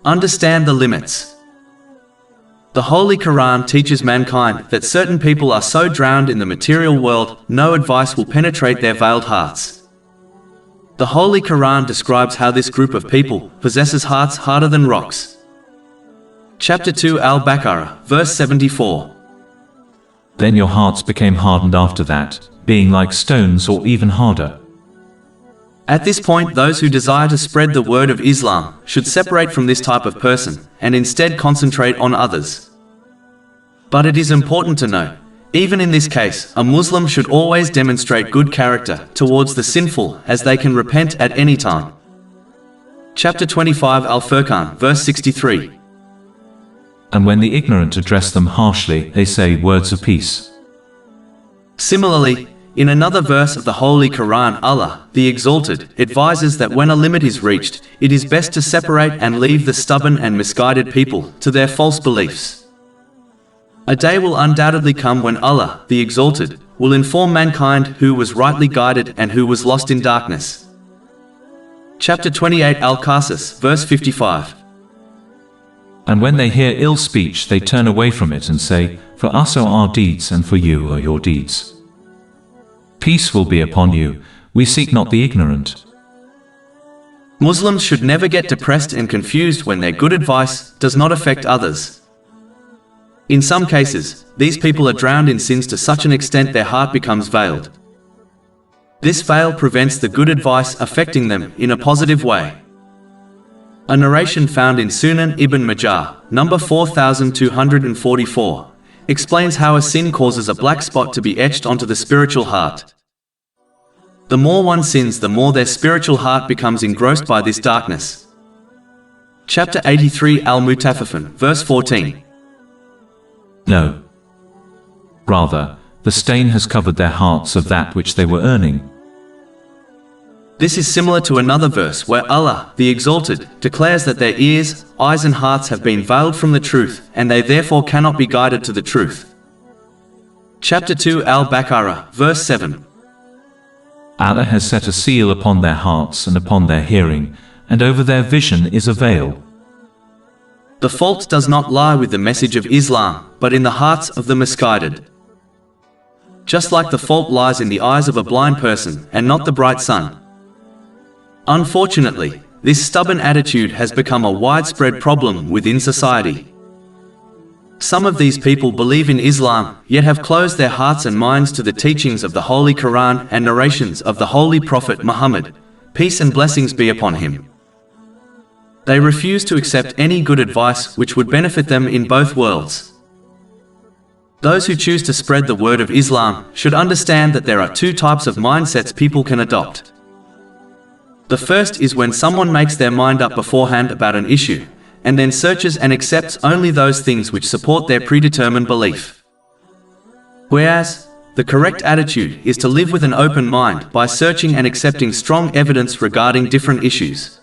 Understand the limits. The Holy Quran teaches mankind that certain people are so drowned in the material world, no advice will penetrate their veiled hearts. The Holy Quran describes how this group of people possesses hearts harder than rocks. Chapter 2 Al-Baqarah, verse 74. Then your hearts became hardened after that, being like stones or even harder. At this point, those who desire to spread the word of Islam should separate from this type of person and instead concentrate on others. But it is important to note, even in this case, a Muslim should always demonstrate good character towards the sinful, as they can repent at any time. Chapter 25 Al-Furqan, verse 63. And when the ignorant address them harshly, they say words of peace. Similarly, in another verse of the Holy Quran, Allah, the Exalted, advises that when a limit is reached, it is best to separate and leave the stubborn and misguided people to their false beliefs. A day will undoubtedly come when Allah, the Exalted, will inform mankind who was rightly guided and who was lost in darkness. Chapter 28 Al-Qasas, verse 55. And when they hear ill speech, they turn away from it and say, For us are our deeds and for you are your deeds. Peace will be upon you, we seek not the ignorant. Muslims should never get depressed and confused when their good advice does not affect others. In some cases, these people are drowned in sins to such an extent their heart becomes veiled. This veil prevents the good advice affecting them in a positive way. A narration found in Sunan Ibn Majah, number 4244, explains how a sin causes a black spot to be etched onto the spiritual heart. The more one sins, the more their spiritual heart becomes engrossed by this darkness. Chapter 83 Al-Mutaffifin, verse 14. No. Rather, the stain has covered their hearts of that which they were earning. This is similar to another verse where Allah, the Exalted, declares that their ears, eyes and hearts have been veiled from the truth, and they therefore cannot be guided to the truth. Chapter 2 Al-Baqarah, verse 7. Allah has set a seal upon their hearts and upon their hearing, and over their vision is a veil. The fault does not lie with the message of Islam, but in the hearts of the misguided. Just like the fault lies in the eyes of a blind person and not the bright sun. Unfortunately, this stubborn attitude has become a widespread problem within society. Some of these people believe in Islam, yet have closed their hearts and minds to the teachings of the Holy Quran and narrations of the Holy Prophet Muhammad, peace and blessings be upon him. They refuse to accept any good advice which would benefit them in both worlds. Those who choose to spread the word of Islam should understand that there are two types of mindsets people can adopt. The first is when someone makes their mind up beforehand about an issue, and then searches and accepts only those things which support their predetermined belief. Whereas, the correct attitude is to live with an open mind by searching and accepting strong evidence regarding different issues.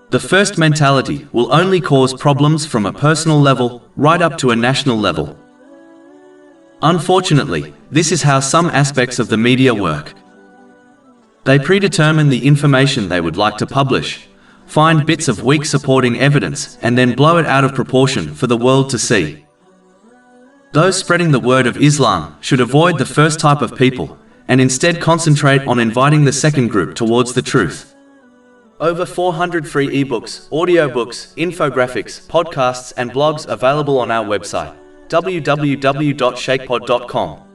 The first mentality will only cause problems from a personal level right up to a national level. Unfortunately, this is how some aspects of the media work. They predetermine the information they would like to publish, find bits of weak supporting evidence, and then blow it out of proportion for the world to see. Those spreading the word of Islam should avoid the first type of people, and instead concentrate on inviting the second group towards the truth. Over 400 free ebooks, audiobooks, infographics, podcasts and blogs available on our website, www.shaykhpod.com.